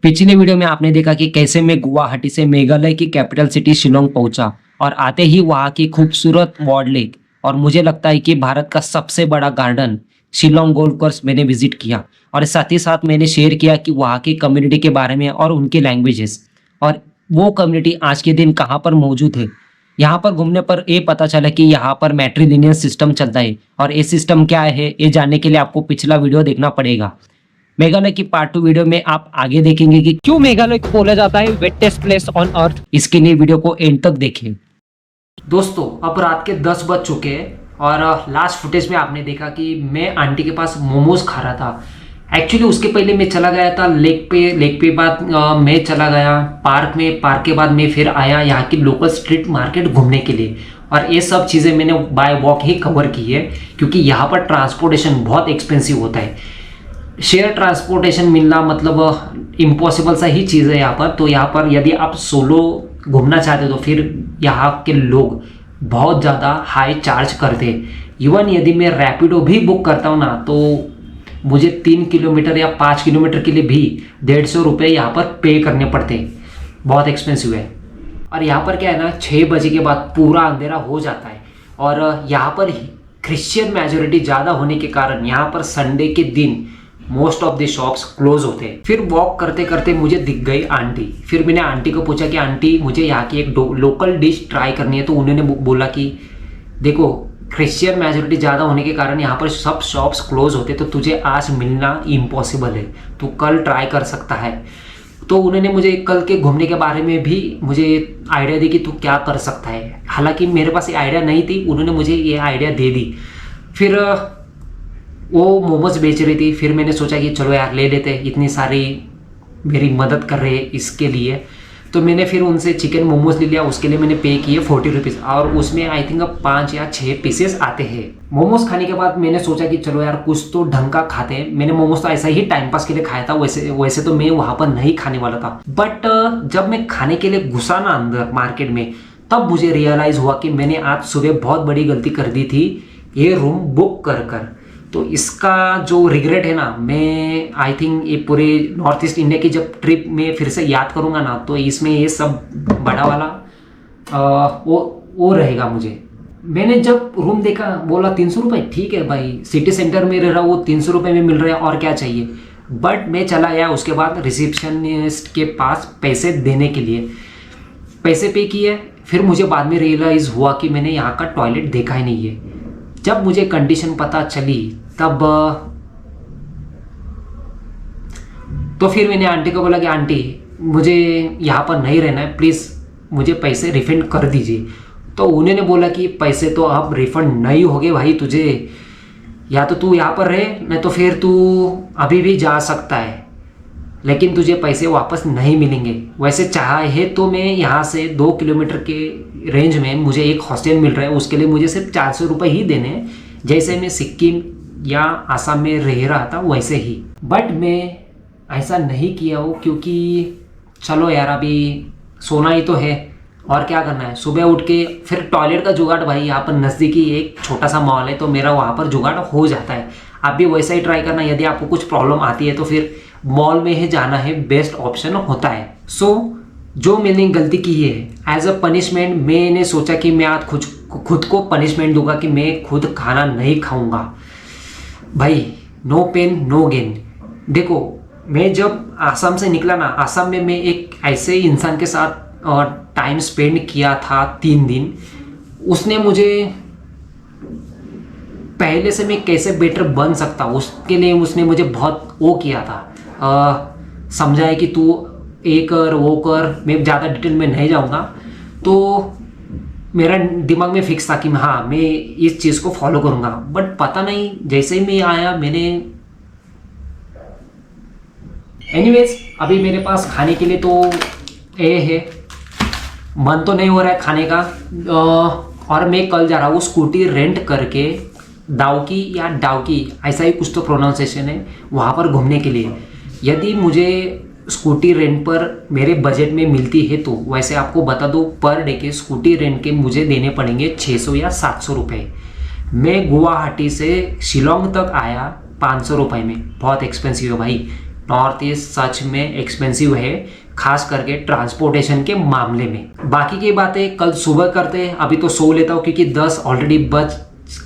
पिछले वीडियो में आपने देखा कि कैसे मैं गुवाहाटी से मेघालय की कैपिटल सिटी शिलोंग पहुंचा और आते ही वहां की खूबसूरत वार्ड लेक और मुझे लगता है कि भारत का सबसे बड़ा गार्डन शिलोंग गोल्फ कोर्स मैंने विजिट किया। और साथ ही साथ मैंने शेयर किया कि वहाँ की कम्युनिटी के बारे में और उनके लैंग्वेजेस और वो कम्युनिटी आज के दिन कहाँ पर मौजूद है। यहाँ पर घूमने पर ये पता चला कि यहाँ पर मैट्रिलिनियल सिस्टम चलता है और ये सिस्टम क्या है ये जानने के लिए आपको पिछला वीडियो देखना पड़ेगा। मेघालय की पार्ट 2 वीडियो में आप आगे देखेंगे कि क्यों मेघालय को बोला जाता है वेटेस्ट प्लेस ऑन अर्थ। इसके लिए वीडियो को एंड तक देखें। दोस्तों अब रात के 10 बज चुके हैं और लास्ट फुटेज में आपने देखा कि मैं आंटी के पास मोमोज खा रहा था। एक्चुअली उसके पहले मैं चला गया था लेक पे बाद मैं चला गया पार्क के बाद मैं फिर आया यहाँ की लोकल स्ट्रीट मार्केट घूमने के लिए। और ये सब चीज़ें मैंने बाय वॉक ही कवर की है क्योंकि यहाँ पर ट्रांसपोर्टेशन बहुत एक्सपेंसिव होता है। शेयर ट्रांसपोर्टेशन मिलना मतलब इम्पॉसिबल सा ही चीज़ है यहाँ पर। तो यहाँ पर यदि आप सोलो घूमना चाहते हो तो फिर यहाँ के लोग बहुत ज़्यादा हाई चार्ज करते हैं। इवन यदि मैं रैपिडो भी बुक करता हूँ ना तो मुझे 3 किलोमीटर या 5 किलोमीटर के लिए भी 150 रुपये यहाँ पर पे करने पड़ते हैं। बहुत एक्सपेंसिव है। और यहाँ पर क्या है ना 6 बजे के बाद पूरा अंधेरा हो जाता है और यहाँ पर क्रिश्चियन मेजोरिटी ज़्यादा होने के कारण यहाँ पर संडे के दिन most of the shops close होते हैं। फिर वॉक करते करते मुझे दिख गई आंटी। फिर मैंने आंटी को पूछा कि आंटी मुझे यहाँ की एक लोकल डिश ट्राई करनी है। तो उन्होंने बोला कि देखो क्रिश्चियन मेजोरिटी ज़्यादा होने के कारण यहाँ पर सब शॉप्स क्लोज होते हैं तो तुझे आज मिलना इम्पॉसिबल है, तू कल ट्राई कर सकता है। तो उन्होंने मुझे कल के घूमने के बारे में भी मुझे आइडिया दी कि तू क्या कर सकता है। हालांकि मेरे पास ये आइडिया नहीं थी, उन्होंने मुझे ये आइडिया दे दी। फिर वो मोमोज बेच रही थी। फिर मैंने सोचा कि चलो यार ले लेते, इतनी सारी मेरी मदद कर रहे हैं इसके लिए। तो मैंने फिर उनसे चिकन मोमोज ले लिया। उसके लिए मैंने पे किए 40 रुपीज़ और उसमें आई थिंक अब 5 या 6 पीसेस आते हैं। मोमोज खाने के बाद मैंने सोचा कि चलो यार कुछ तो ढंग का खाते हैं। मैंने मोमोज तो ऐसा ही टाइम पास के लिए खाया था, वैसे तो मैं वहाँ पर नहीं खाने वाला था। बट जब मैं खाने के लिए घुसा ना अंदर मार्केट में तब मुझे रियलाइज़ हुआ कि मैंने आज सुबह बहुत बड़ी गलती कर दी थी ये रूम बुक कर। तो इसका जो रिग्रेट है ना, मैं आई थिंक ये पूरे नॉर्थ ईस्ट इंडिया की जब ट्रिप में फिर से याद करूँगा ना तो इसमें ये सब बड़ा वाला वो रहेगा मुझे। मैंने जब रूम देखा बोला 300 रुपये, ठीक है भाई सिटी सेंटर में रह रहा वो 300 रुपये में मिल रहा है और क्या चाहिए। बट मैं चला गया उसके बाद रिसेप्शनिस्ट के पास पैसे देने के लिए, पैसे पे किए। फिर मुझे बाद में रियलाइज़ हुआ कि मैंने यहाँ का टॉयलेट देखा ही नहीं है। जब मुझे कंडीशन पता चली तब तो फिर मैंने आंटी को बोला कि आंटी मुझे यहाँ पर नहीं रहना है, प्लीज़ मुझे पैसे रिफंड कर दीजिए। तो उन्होंने बोला कि पैसे तो अब रिफंड नहीं होंगे भाई तुझे, या तो तू यहाँ पर रहे नहीं तो फिर तू अभी भी जा सकता है लेकिन तुझे पैसे वापस नहीं मिलेंगे। वैसे चाहे तो मैं यहाँ से 2 किलोमीटर के रेंज में मुझे एक हॉस्टल मिल रहा है, उसके लिए मुझे सिर्फ 400 रुपये ही देने हैं जैसे मैं सिक्किम या आसाम में रह रहा था वैसे ही। बट मैं ऐसा नहीं किया हूँ क्योंकि चलो यार अभी सोना ही तो है और क्या करना है। सुबह उठ के फिर टॉयलेट का जुगाड़ भाई यहाँ पर नज़दीकी एक छोटा सा मॉल है तो मेरा वहाँ पर जुगाड़ हो जाता है। आप भी वैसा ही ट्राई करना। यदि आपको कुछ प्रॉब्लम आती है तो फिर मॉल में ही जाना है, बेस्ट ऑप्शन होता है। जो मैंने गलती की है एज अ पनिशमेंट मैंने सोचा कि मैं आज खुद को पनिशमेंट दूंगा कि मैं खुद खाना नहीं खाऊंगा। भाई नो पेन नो गेन। देखो मैं जब आसाम से निकला ना, आसाम में मैं एक ऐसे इंसान के साथ टाइम स्पेंड किया था 3 दिन। उसने मुझे पहले से मैं कैसे बेटर बन सकता उसके लिए उसने मुझे बहुत वो किया था, समझाया कि तू ये कर वो कर। मैं ज़्यादा डिटेल में नहीं जाऊँगा। तो मेरा दिमाग में फिक्स था कि हाँ मैं इस चीज़ को फॉलो करूँगा। बट पता नहीं जैसे ही मैं आया मैंने एनीवेज अभी मेरे पास खाने के लिए तो ये है, मन तो नहीं हो रहा है खाने का। और मैं कल जा रहा हूँ स्कूटी रेंट करके दाउकी या डाउकी ऐसा ही कुछ तो प्रोनाउंसिएशन है वहाँ पर घूमने के लिए। यदि मुझे स्कूटी रेंट पर मेरे बजट में मिलती है तो वैसे आपको बता दो पर डे के स्कूटी रेंट के मुझे देने पड़ेंगे 600 या 700 रुपये। मैं गुवाहाटी से शिलोंग तक आया 500 रुपये में, बहुत एक्सपेंसिव है भाई। नॉर्थ ईस्ट सच में एक्सपेंसिव है, खास करके ट्रांसपोर्टेशन के मामले में। बाकी की बातें कल सुबह करते हैं, अभी तो सो लेता हूँ क्योंकि 10 ऑलरेडी बज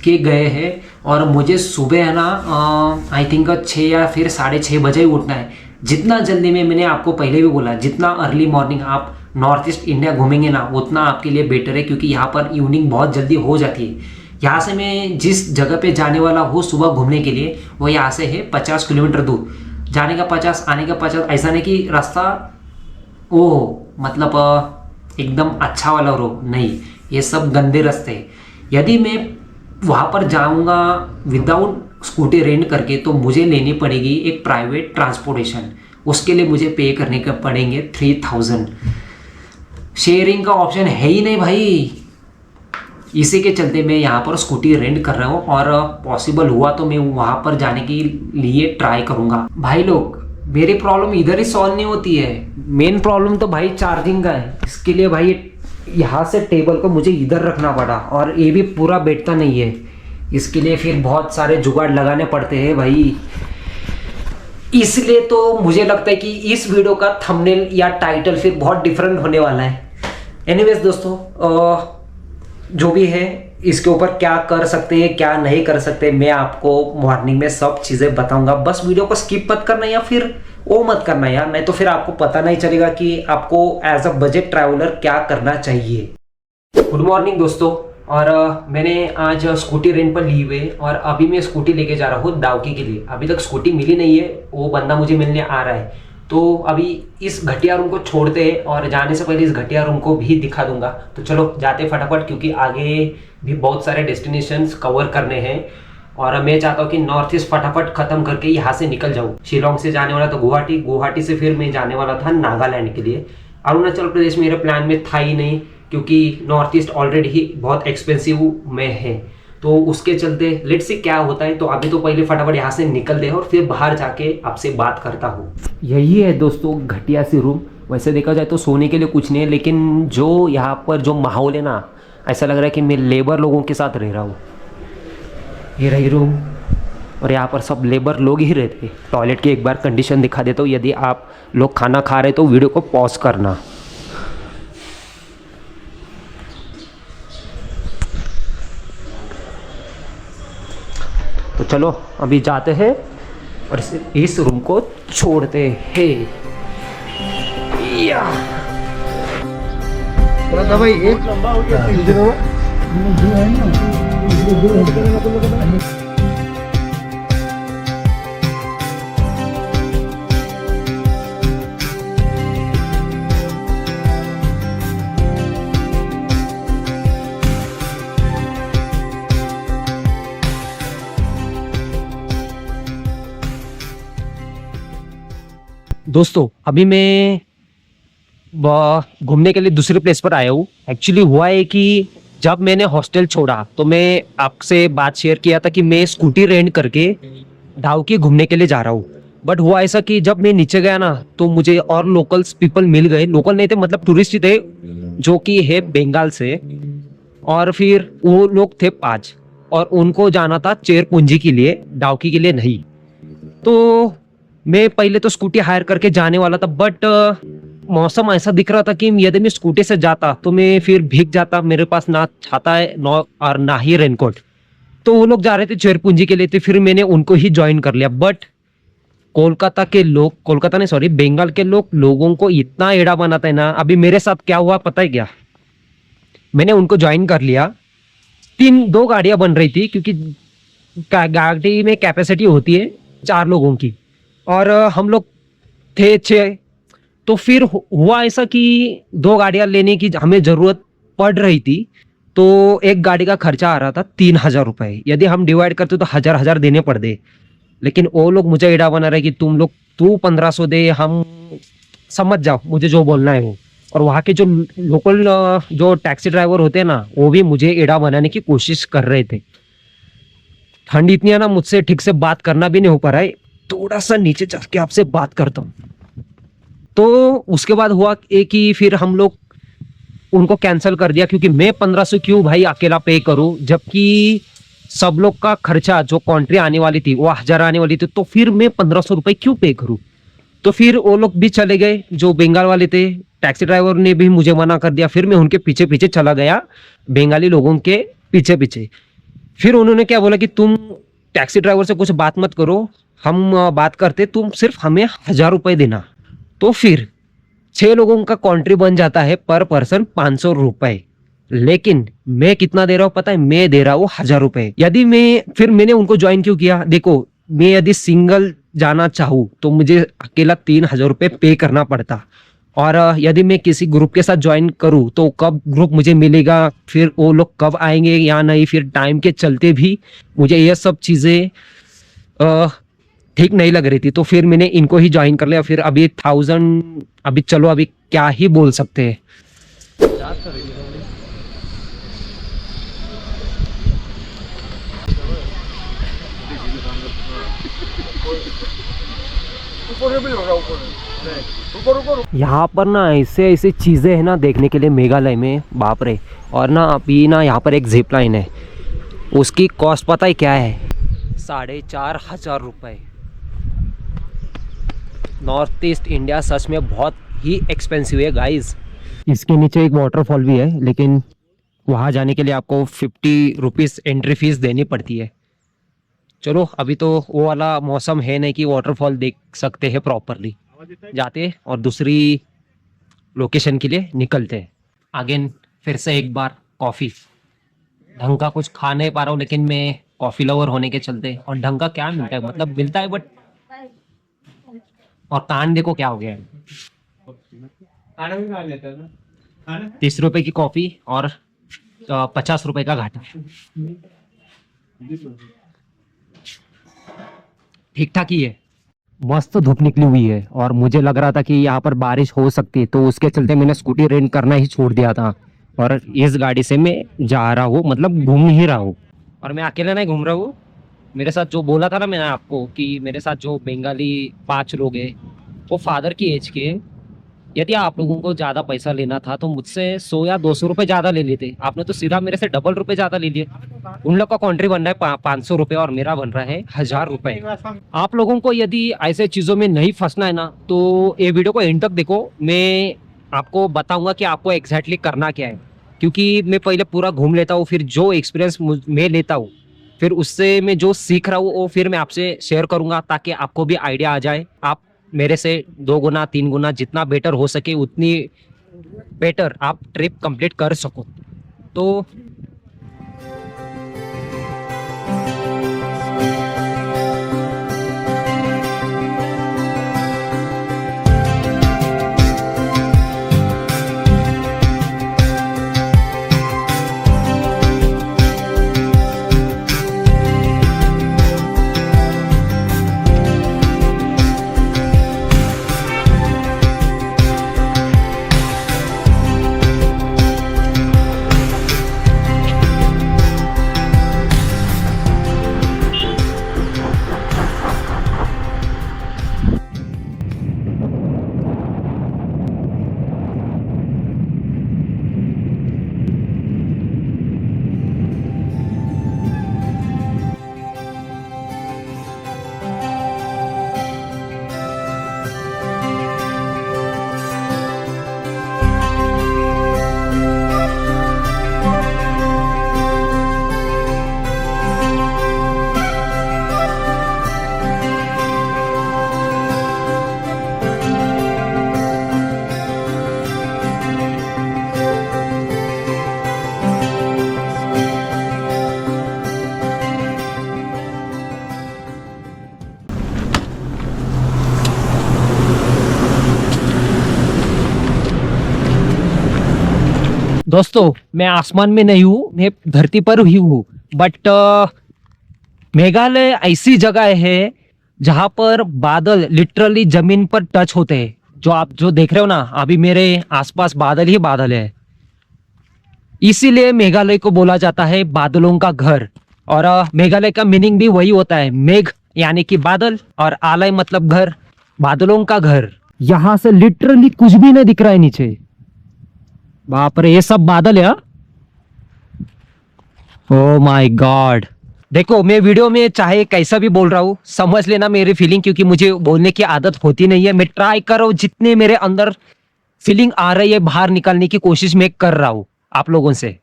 के गए हैं और मुझे सुबह है ना आई थिंक 6 या फिर 6:30 बजे ही उठना है। जितना जल्दी में, मैंने आपको पहले भी बोला, जितना अर्ली मॉर्निंग आप नॉर्थ ईस्ट इंडिया घूमेंगे ना उतना आपके लिए बेटर है, क्योंकि यहाँ पर इवनिंग बहुत जल्दी हो जाती है। यहाँ से मैं जिस जगह पे जाने वाला हूँ सुबह घूमने के लिए, वो यहाँ से है 50 किलोमीटर दूर। जाने का 50, आने का 50। ऐसा नहीं कि रास्ता मतलब एकदम अच्छा वाला रोड नहीं, ये सब गंदे रास्ते हैं। यदि मैं वहाँ पर जाऊँगा विदाउट स्कूटी रेंट करके तो मुझे लेनी पड़ेगी एक प्राइवेट ट्रांसपोर्टेशन। उसके लिए मुझे पे करने के पड़ेंगे 3000। शेयरिंग का ऑप्शन है ही नहीं भाई। इसी के चलते मैं यहाँ पर स्कूटी रेंट कर रहा हूँ और पॉसिबल हुआ तो मैं वहाँ पर जाने के लिए ट्राई करूँगा। भाई लोग, मेरी प्रॉब्लम इधर ही सॉल्व नहीं होती है। मेन प्रॉब्लम तो भाई चार्जिंग का है। इसके लिए भाई यहाँ से टेबल को मुझे इधर रखना पड़ा और ये भी पूरा बैठता नहीं है। इसके लिए फिर बहुत सारे जुगाड़ लगाने पड़ते हैं भाई। इसलिए तो मुझे लगता है कि इस वीडियो का थंबनेल या टाइटल फिर बहुत डिफरेंट होने वाला है। एनीवेज दोस्तों, जो भी है इसके ऊपर क्या कर सकते हैं क्या नहीं कर सकते, मैं आपको मॉर्निंग में सब चीज़ें बताऊंगा। बस वीडियो को स्किप मत करना या फिर वो मत करना यार, नहीं तो फिर आपको पता नहीं चलेगा कि आपको एज अ बजट ट्रैवलर क्या करना चाहिए। गुड मॉर्निंग दोस्तों, और मैंने आज स्कूटी रेंट पर ली हुई है और अभी मैं स्कूटी लेके जा रहा हूँ दावकी के लिए। अभी तक स्कूटी मिली नहीं है, वो बंदा मुझे मिलने आ रहा है। तो अभी इस घटिया रूम को छोड़ते हैं और जाने से पहले इस घटिया रूम को भी दिखा दूंगा। तो चलो जाते फटाफट, क्योंकि आगे भी बहुत सारे डेस्टिनेशंस कवर करने हैं और मैं चाहता हूँ कि नॉर्थ ईस्ट फटाफट खत्म करके यहाँ से निकल जाऊँ। शिलोंग से जाने वाला तो गुवाहाटी, गुवाहाटी से फिर मैं जाने वाला था नागालैंड के लिए। अरुणाचल प्रदेश मेरे प्लान में था ही नहीं, क्योंकि नॉर्थ ईस्ट ऑलरेडी ही बहुत एक्सपेंसिव में है। तो उसके चलते लेट्स सी क्या होता है। तो अभी तो पहले फटाफट यहाँ से निकल दे और फिर बाहर जाके आपसे बात करता हूँ। यही है दोस्तों घटिया सी रूम। वैसे देखा जाए तो सोने के लिए कुछ नहीं है, लेकिन जो यहाँ पर जो माहौल है ना, ऐसा लग रहा है कि मैं लेबर लोगों के साथ रह रहा हूँ। ये रही रूम और यहाँ पर सब लेबर लोग ही रहते। टॉयलेट की एक बार कंडीशन दिखा देता हूँ। यदि आप लोग खाना खा रहे तो वीडियो को पॉज करना। तो चलो अभी जाते हैं और इस रूम को छोड़ते हैं। भाई एक लंबा हो गया। दोस्तों अभी मैं घूमने के लिए दूसरे प्लेस पर आया हूँ। एक्चुअली हुआ है कि जब मैंने हॉस्टल छोड़ा तो मैं आपसे बात शेयर किया था कि मैं स्कूटी रेंट करके डाउकी घूमने के लिए जा रहा हूँ। बट हुआ ऐसा कि जब मैं नीचे गया ना तो मुझे और लोकल्स पीपल मिल गए। लोकल नहीं थे, मतलब टूरिस्ट थे जो कि है बंगाल से, और फिर वो लोग थे 5 और उनको जाना था चेरपुंजी के लिए, डाउकी के लिए नहीं। तो मैं पहले तो स्कूटी हायर करके जाने वाला था, बट मौसम ऐसा दिख रहा था कि यदि मैं स्कूटी से जाता तो मैं फिर भीग जाता। मेरे पास ना छाता है और ना ही रेनकोट। तो वो लोग जा रहे थे चेरपुंजी के लिए, तो फिर मैंने उनको ही ज्वाइन कर लिया। बट कोलकाता के लोग, कोलकाता नहीं सॉरी बंगाल के लोगों को इतना एड़ा बनाता है ना। अभी मेरे साथ क्या हुआ पता है क्या? मैंने उनको ज्वाइन कर लिया। 2 गाड़ियां बन रही थी, क्योंकि गाड़ी में कैपेसिटी होती है 4 लोगों की और हम लोग थे 6। तो फिर हुआ ऐसा कि 2 गाड़ियां लेने की हमें ज़रूरत पड़ रही थी। तो एक गाड़ी का खर्चा आ रहा था 3000 रुपये। यदि हम डिवाइड करते तो 1000 देने पड़ते। लेकिन वो लोग मुझे एड़ा बना रहे कि तू 1500 दे, हम समझ जाओ मुझे जो बोलना है वो। और वहाँ के जो लोकल जो टैक्सी ड्राइवर होते हैं ना, वो भी मुझे एड़ा बनाने की कोशिश कर रहे थे। ठंड इतनी है ना, मुझसे ठीक से बात करना भी नहीं हो पा रहा है। थोड़ा सा नीचे चल के आपसे बात करता हूँ। तो उसके बाद हुआ कि फिर हम लोग उनको कैंसिल कर दिया, क्योंकि मैं 1500 क्यों भाई अकेला पे करूं, जबकि सब लोग का खर्चा जो कंट्री आने वाली थी वो 1000 आने वाली थी। तो फिर मैं 1500 रुपये क्यों पे करूं? तो फिर वो लोग भी चले गए जो बंगाल वाले थे। टैक्सी ड्राइवर ने भी मुझे मना कर दिया। फिर मैं उनके पीछे पीछे चला गया, बंगाली लोगों के पीछे पीछे। फिर उन्होंने क्या बोला कि तुम टैक्सी ड्राइवर से कुछ बात मत करो, हम बात करते, तुम सिर्फ हमें 1000 रुपये देना। तो फिर 6 लोगों का कॉन्ट्री बन जाता है पर पर्सन 500 रुपए। लेकिन मैं कितना दे रहा हूँ पता है? मैं दे रहा हूँ 1000 रुपए। यदि फिर मैंने उनको ज्वाइन क्यों किया? देखो, मैं यदि सिंगल जाना चाहूँ तो मुझे अकेला 3000 रुपये पे करना पड़ता, और यदि मैं किसी ग्रुप के साथ ज्वाइन करूँ तो कब ग्रुप मुझे मिलेगा, फिर वो लोग कब आएंगे या नहीं, फिर टाइम के चलते भी मुझे ये सब चीज़ें ठीक नहीं लग रही थी। तो फिर मैंने इनको ही ज्वाइन कर लिया। फिर अभी 1000, अभी चलो अभी क्या ही बोल सकते हैं। यहाँ पर ना ऐसे ऐसे चीज़ें हैं ना देखने के लिए मेघालय में, बाप रे। और ना अभी ना यहाँ पर एक जिप लाइन है, उसकी कॉस्ट पता है क्या है? 4500 रुपये। नॉर्थ ईस्ट इंडिया सच में बहुत ही एक्सपेंसिव है गाइस। इसके नीचे एक वाटरफॉल भी है, लेकिन वहाँ जाने के लिए आपको 50 रुपीज़ एंट्री फीस देनी पड़ती है। चलो अभी तो वो वाला मौसम है नहीं कि वाटरफॉल देख सकते हैं प्रॉपरली। जाते हैं और दूसरी लोकेशन के लिए निकलते हैं। अगेन फिर से एक बार कॉफ़ी। ढंग का कुछ खा नहीं पा रहा हूँ, लेकिन मैं कॉफ़ी लवर होने के चलते, और ढंग का क्या मिलता है, मतलब मिलता है बट, और कान देखो क्या हो गया है। 30 रुपए की कॉफ़ी और 50 रुपए का घाटा। ठीक ठाक ही है। मस्त धूप निकली हुई है और मुझे लग रहा था कि यहाँ पर बारिश हो सकती है, तो उसके चलते मैंने स्कूटी रेंट करना ही छोड़ दिया था। और इस गाड़ी से मैं जा रहा हूँ, मतलब घूम ही रहा हूँ। और मैं अकेले नहीं घूम रहा हूँ, मेरे साथ जो बोला था ना मैंने आपको कि मेरे साथ जो बंगाली 5 लोग हैं, वो फादर की एज के। यदि आप लोगों को ज़्यादा पैसा लेना था तो मुझसे 100 या 200 रुपये ज़्यादा ले लेते। आपने तो सीधा मेरे से डबल रुपये ज़्यादा ले लिए। उन लोग का कॉन्ट्री बन रहा है 500 रुपये और मेरा बन रहा है 1000 रुपये। आप लोगों को यदि ऐसे चीज़ों में नहीं फंसना है ना, तो ये वीडियो को एंड तक देखो। मैं आपको बताऊंगा कि आपको एग्जैक्टली करना क्या है, क्योंकि मैं पहले पूरा घूम लेता हूँ, फिर जो एक्सपीरियंस मैं लेता हूँ, फिर उससे मैं जो सीख रहा हूँ वो फिर मैं आपसे शेयर करूँगा, ताकि आपको भी आइडिया आ जाए। आप मेरे से 2 गुना 3 गुना जितना बेटर हो सके उतनी बेटर आप ट्रिप कंप्लीट कर सको। तो दोस्तों, मैं आसमान में नहीं हूँ, मैं धरती पर ही हूँ। बट मेघालय ऐसी जगह है जहाँ पर बादल लिटरली जमीन पर टच होते हैं। जो आप जो देख रहे हो ना, अभी मेरे आसपास बादल ही बादल है। इसीलिए मेघालय को बोला जाता है बादलों का घर। और मेघालय का मीनिंग भी वही होता है, मेघ यानी कि बादल, और आलय मतलब घर, बादलों का घर। यहाँ से लिटरली कुछ भी नहीं दिख रहा है नीचे। बाप रे, ये सब बादल है। ओ माय गॉड, देखो मैं वीडियो में चाहे कैसा भी बोल रहा हूँ, समझ लेना मेरी फीलिंग, क्योंकि मुझे बोलने की आदत होती नहीं है। मैं ट्राई कर रहा हूँ, जितने मेरे अंदर फीलिंग आ रही है बाहर निकालने की कोशिश मैं कर रहा हूँ आप लोगों से।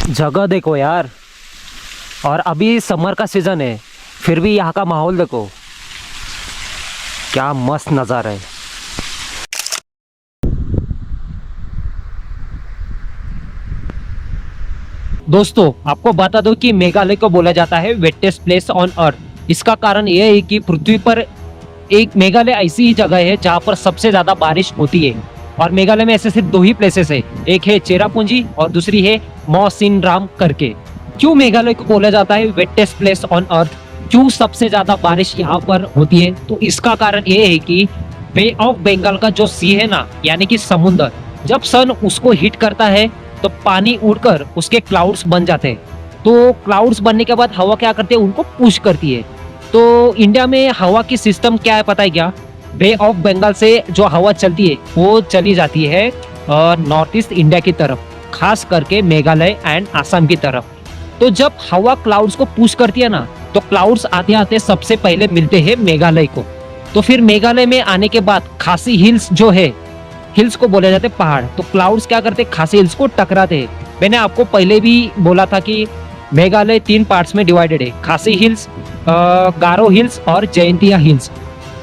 जगह देखो यार, और अभी समर का सीजन है, फिर भी यहाँ का माहौल देखो, क्या मस्त नज़ारा है। दोस्तों आपको बता दो कि मेघालय को बोला जाता है वेटेस्ट प्लेस ऑन अर्थ। इसका कारण यह है कि पृथ्वी पर एक मेघालय ऐसी ही जगह है जहाँ पर सबसे ज्यादा बारिश होती है। और मेघालय में ऐसे सिर्फ दो ही प्लेसेस है, एक है चेरापूंजी और दूसरी है मौसिनराम करके। क्यों मेघालय को बोला जाता है वेटेस्ट प्लेस ऑन अर्थ, क्यों सबसे ज्यादा बारिश यहाँ पर होती है, तो इसका कारण ये है कि बे ऑफ बंगाल का जो सी है ना, यानी कि समुद्र, जब सन उसको हिट करता है तो पानी उड़कर उसके क्लाउड्स बन जाते हैं। तो क्लाउड्स बनने के बाद हवा क्या करती है, उनको पुश करती है। तो इंडिया में हवा की सिस्टम क्या है पता है क्या? बे ऑफ बंगाल से जो हवा चलती है वो चली जाती है नॉर्थ ईस्ट इंडिया की तरफ, खास करके मेघालय एंड आसाम की तरफ। तो जब हवा क्लाउड्स को पुश करती है ना, तो क्लाउड्स आते आते सबसे पहले मिलते हैं मेघालय को। तो फिर मेघालय में आने के बाद खासी हिल्स जो है, हिल्स को बोले जाते पहाड़, तो क्लाउड्स क्या करते, खासी हिल्स को टकराते हैं। मैंने आपको पहले भी बोला था कि मेघालय 3 पार्ट्स में डिवाइडेड है, खासी हिल्स, गारो हिल्स और जयंतिया हिल्स।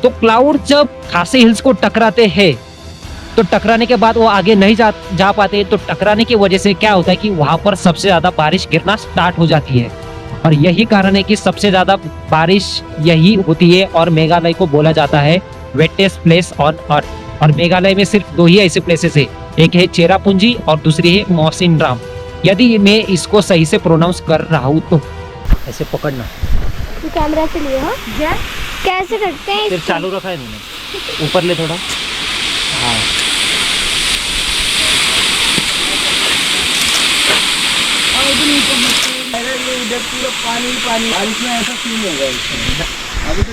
तो क्लाउड जब खासी हिल्स को टकराते हैं, तो टकराने के बाद वो आगे नहीं जा पाते, तो टकराने की वजह से क्या होता है कि वहां पर सबसे ज्यादा बारिश गिरना स्टार्ट हो जाती है। और यही कारण है कि सबसे ज्यादा बारिश यही होती है, और मेघालय को बोला जाता है वेटेस्ट प्लेस ऑन अर्थ। और मेघालय में सिर्फ 2 ही ऐसे प्लेसेस है, एक है चेरापूंजी और दूसरी है मौसिनराम। यदि मैं इसको सही से प्रोनाउंस कर रहा हूँ तो ऐसे पकड़ना, तो कैमरा से लिए हाँ कैसे करते हैं फिर चालू रखा है मैंने, ऊपर ले थोड़ा, हाँ। इधर पूरा पानी पानी, बारिश में ऐसा सीन होगा।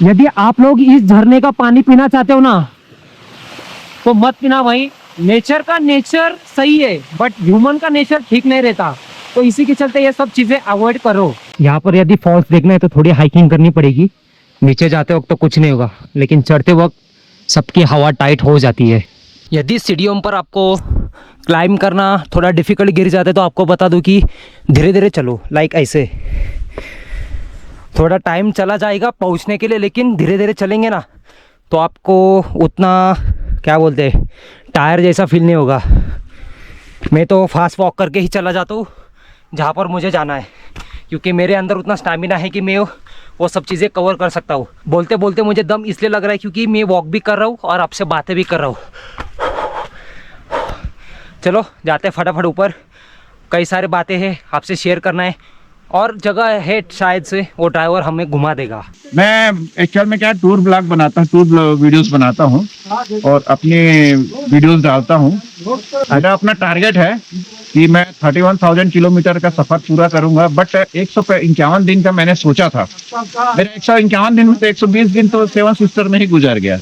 यदि आप लोग इस झरने का पानी पीना चाहते हो ना, तो मत पीना भाई। नेचर का नेचर सही है, बट ह्यूमन का नेचर ठीक नहीं रहता, तो इसी के चलते ये सब चीजें अवॉइड करो। यहाँ पर यदि फॉल्स देखना है तो थोड़ी हाइकिंग करनी पड़ेगी। नीचे जाते वक्त तो कुछ नहीं होगा, लेकिन चढ़ते वक्त सबकी हवा टाइट हो जाती है। यदि सीढ़ियों पर आपको क्लाइंब करना थोड़ा डिफिकल्ट गिर जाते हैं, तो आपको बता दूं कि धीरे धीरे चलो, लाइक ऐसे। थोड़ा टाइम चला जाएगा पहुंचने के लिए, लेकिन धीरे धीरे चलेंगे ना तो आपको उतना क्या बोलते हैं, टायर जैसा फील नहीं होगा। मैं तो फास्ट वॉक करके ही चला जाता हूँ जहाँ पर मुझे जाना है, क्योंकि मेरे अंदर उतना स्टैमिना है कि मैं वो सब चीज़ें कवर कर सकता हूँ। बोलते बोलते मुझे दम इसलिए लग रहा है क्योंकि मैं वॉक भी कर रहा हूँ और आपसे बातें भी कर रहा हूँ। चलो जाते फटाफट ऊपर, कई सारे बातें हैं आपसे शेयर करना है, और जगह है शायद से वो ड्राइवर हमें घुमा देगा। मैं एक्चुअल में क्या टूर ब्लॉग बनाता हूँ, टूर वीडियोस बनाता हूँ और अपने वीडियोस डालता हूँ। मेरा अपना टारगेट है कि मैं 31,000 किलोमीटर का सफर पूरा करूंगा, बट 151 दिन का मैंने सोचा था। मेरा 151 दिन में तो 120 दिन तो सेवन सिस्टर में ही गुजर गया।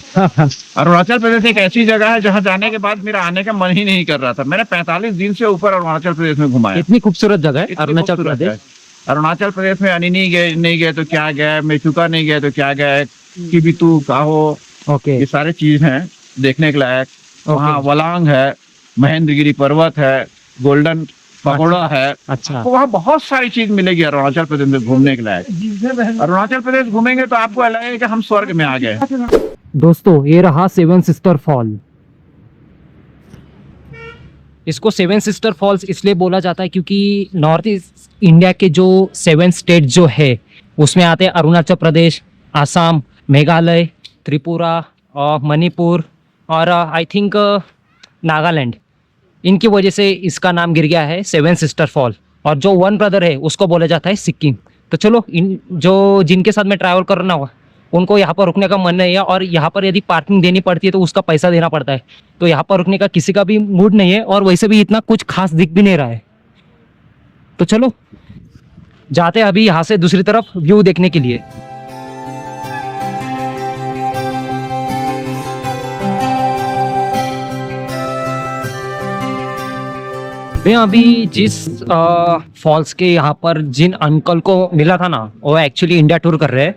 अरुणाचल प्रदेश एक ऐसी जगह है जहाँ जाने के बाद मेरा आने का मन ही नहीं कर रहा था। मैंने 45 दिन से ऊपर अरुणाचल प्रदेश में घुमाया। इतनी खूबसूरत जगह है अरुणाचल प्रदेश। अरुणाचल प्रदेश में अनिनी नहीं गए तो क्या गए, मेचुका नहीं गए तो क्या गए, किबितू, काहो, ओके, ये सारे चीज हैं देखने के लायक। वहाँ वलांग है, महेंद्रगिरी पर्वत है, गोल्डन पगोड़ा है। अच्छा, आपको वहाँ बहुत सारी चीज मिलेगी अरुणाचल प्रदेश में घूमने के लायक। अरुणाचल प्रदेश घूमेंगे तो आपको लगेगा कि हम स्वर्ग में आ गए। दोस्तों ये रहा सेवन सिस्टर फॉल। इसको सेवन सिस्टर फॉल्स इसलिए बोला जाता है क्योंकि नॉर्थ ईस्ट इंडिया के जो 7 स्टेट जो है उसमें आते हैं अरुणाचल प्रदेश, आसाम, मेघालय, त्रिपुरा और मणिपुर और आई थिंक नागालैंड। इनकी वजह से इसका नाम गिर गया है सेवन सिस्टर फॉल। और जो वन ब्रदर है उसको बोला जाता है सिक्किम। तो चलो इन जो जिनके साथ मैं ट्रैवल कर रहा हूँ उनको यहाँ पर रुकने का मन नहीं है, और यहाँ पर यदि पार्किंग देनी पड़ती है तो उसका पैसा देना पड़ता है। तो यहाँ पर रुकने का किसी का भी मूड नहीं है, और वैसे भी इतना कुछ खास दिख भी नहीं रहा है। तो चलो जाते हैं अभी यहाँ से दूसरी तरफ व्यू देखने के लिए। मैं अभी जिस फॉल्स के यहाँ पर जिन अंकल को मिला था ना, वो एक्चुअली इंडिया टूर कर रहे हैं।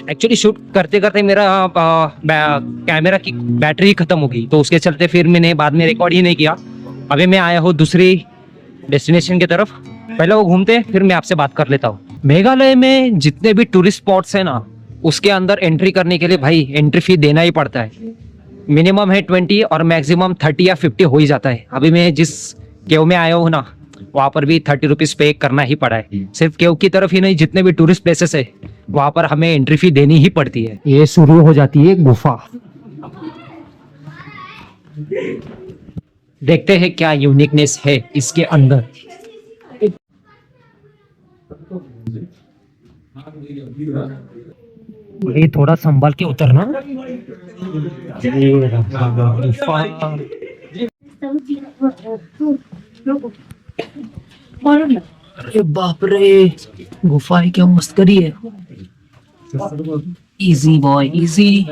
एक्चुअली शूट करते करते मेरा कैमरा की बैटरी ही खत्म हो गई, तो उसके चलते फिर मैंने बाद में रिकॉर्ड ही नहीं किया। अभी मैं आया हूँ दूसरी डेस्टिनेशन की तरफ, पहले वो घूमते फिर मैं आपसे बात कर लेता हूँ। मेघालय में जितने भी टूरिस्ट स्पॉट्स है ना, उसके अंदर एंट्री करने के लिए भाई एंट्री फी देना ही पड़ता है। मिनिमम है 20 और मैक्सिमम 30 या 50 हो ही जाता है। अभी मैं जिस केव में आया हूँ ना, वहाँ पर भी 30 रुपीज पे करना ही पड़ा है। सिर्फ केव की तरफ ही नहीं, जितने भी टूरिस्ट प्लेसेस है वहाँ पर हमें एंट्री फी देनी ही पड़ती है। ये शुरू हो जाती है गुफा। देखते हैं क्या यूनिकनेस है इसके अंदर। ये थोड़ा संभाल के उतरना। गुफा अरे बाप रे, गुफा है क्या मस्त करी है। Easy boy easy.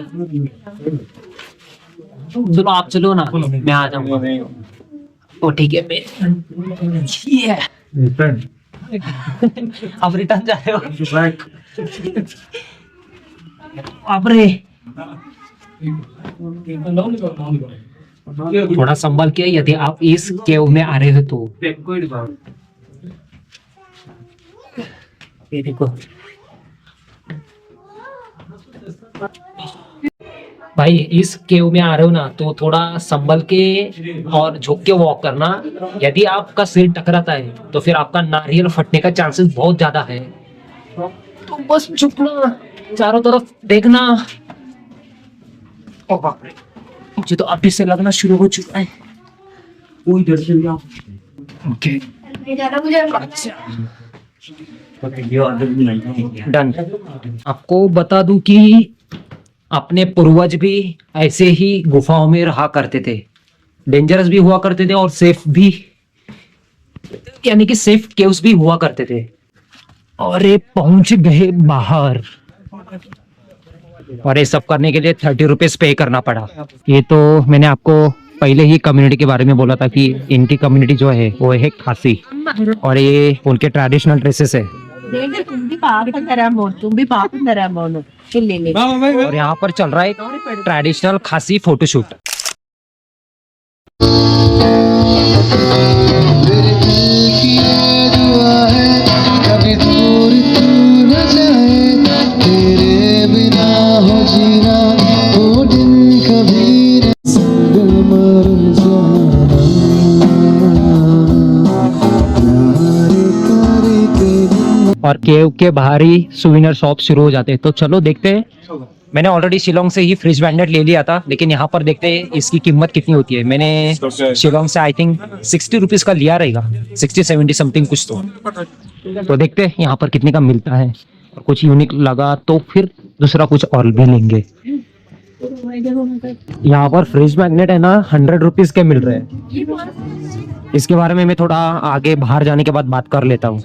चलो आप चलो ना, मैं आ जाऊंगा। ओ ठीक है, मैं ये अब रिटर्न जा रहे हो। बाप रे, थोड़ा संभल के यदि आप इस केव में आ रहे हो तो। ये देखो भाई, इस केव में आ रहे हो ना तो थोड़ा संभल के और झुक के वॉक करना। यदि आपका सिर टकराता है तो फिर आपका नारियल फटने का चांसेस बहुत ज्यादा है। तो बस झुकना, चारों तरफ देखना। ओ बाप रे, मुझे तो अभी से लगना शुरू हो चुका है। वो इधर से भी आओ। ओके अच्छा डन। आपको बता दूं कि अपने पूर्वज भी ऐसे ही गुफाओं में रहा करते थे। डेंजरस भी हुआ करते थे और सेफ भी, यानी कि सेफ केव्स भी हुआ करते थे। और ये पहुंच गए बाहर, और ये सब करने के लिए 30 रुपीज पे करना पड़ा। ये तो मैंने आपको पहले ही कम्युनिटी के बारे में बोला था कि इनकी कम्युनिटी जो है वो है खासी, और ये उनके ट्रेडिशनल ड्रेसेस है। और यहाँ पर चल रहा है ट्रेडिशनल खासी फोटोशूट। और केव के बाहर ही सुविनर शॉप शुरू हो जाते हैं। तो चलो देखते हैं। मैंने ऑलरेडी शिलोंग से ही फ्रिज बैंडेड ले लिया था, लेकिन यहाँ पर देखते हैं इसकी कीमत कितनी होती है। मैंने शिलोंग से आई थिंक 60 रुपीज का लिया रहेगा, 60-70 समथिंग कुछ। तो देखते हैं यहाँ पर कितने का मिलता है, और कुछ यूनिक लगा तो फिर दूसरा कुछ और भी लेंगे। यहाँ पर फ्रिज मैग्नेट है ना 100 रुपीज के मिल रहे हैं। इसके बारे में मैं थोड़ा आगे बाहर जाने के बाद बात कर लेता हूँ।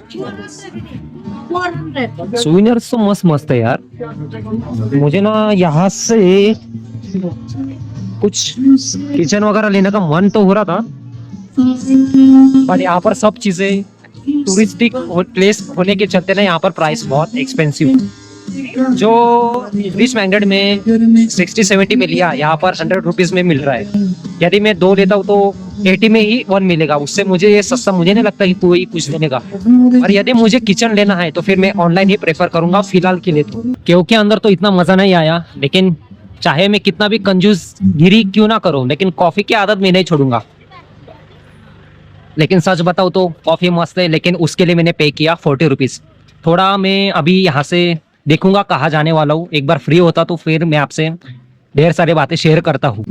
सुविनर्स तो मस्त मस्त है यार। मुझे ना यहाँ से कुछ किचन वगैरह लेने का मन तो हो रहा था, पर यहाँ पर सब चीजें टूरिस्टिक प्लेस होने के चलते ना यहाँ पर प्राइस बहुत एक्सपेंसिव। जो फ्रिज मैग्नेट में 60-70 में लिया, यहाँ पर 100 रुपीज में मिल रहा है। यदि मैं 2 लेता हूँ तो 80 में ही 1 मिलेगा। उससे मुझे ये सस्ता मुझे नहीं लगता कि कोई कुछ लेने का। और यदि मुझे किचन लेना है तो फिर मैं ऑनलाइन ही प्रेफर करूंगा फिलहाल के लिए। तो क्योंकि अंदर तो इतना मजा नहीं आया, लेकिन चाहे मैं कितना भी कंजूस गिरी क्यों ना करूं, लेकिन कॉफी की आदत मैं नहीं छोड़ूंगा। लेकिन सच बताऊं तो कॉफी मस्त है, लेकिन उसके लिए मैंने पे किया 40 रुपीज। थोड़ा मैं अभी यहाँ से देखूंगा कहाँ जाने वाला हूँ। एक बार फ्री होता तो फिर मैं आपसे ढेर सारी बातें शेयर करता हूँ।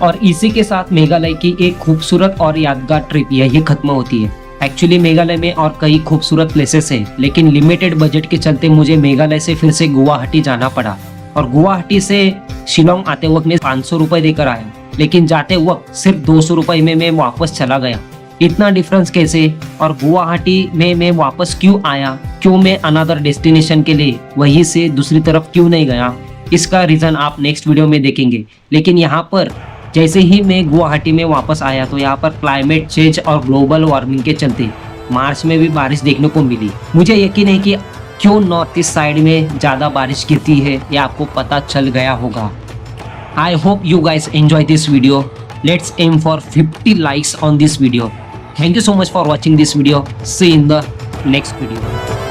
और इसी के साथ मेघालय की एक खूबसूरत और यादगार ट्रिप यही खत्म होती है। एक्चुअली मेघालय में और कई खूबसूरत प्लेसेस है, लेकिन लिमिटेड बजट के चलते मुझे मेघालय से फिर से गुवाहाटी जाना पड़ा। और गुवाहाटी से शिलोंग आते वक्त मैं 500 रुपए देकर आया, लेकिन जाते वक्त सिर्फ 200 रुपए में मैं वापस चला गया। इतना डिफरेंस कैसे? और गुवाहाटी में मैं वापस क्यों आया? क्यों मैं अनदर डेस्टिनेशन के लिए वहीं से दूसरी तरफ क्यों नहीं गया? इसका रीजन आप नेक्स्ट वीडियो में देखेंगे। लेकिन यहाँ पर जैसे ही मैं गुवाहाटी में वापस आया तो यहाँ पर क्लाइमेट चेंज और ग्लोबल वार्मिंग के चलते मार्च में भी बारिश देखने को मिली। मुझे यकीन है कि क्यों नॉर्थ ईस्ट साइड में ज़्यादा बारिश गिरती है ये आपको पता चल गया होगा। I hope you guys enjoy this video. Let's aim for 50 likes on this video. Thank you so much for watching this video. See you in the next video.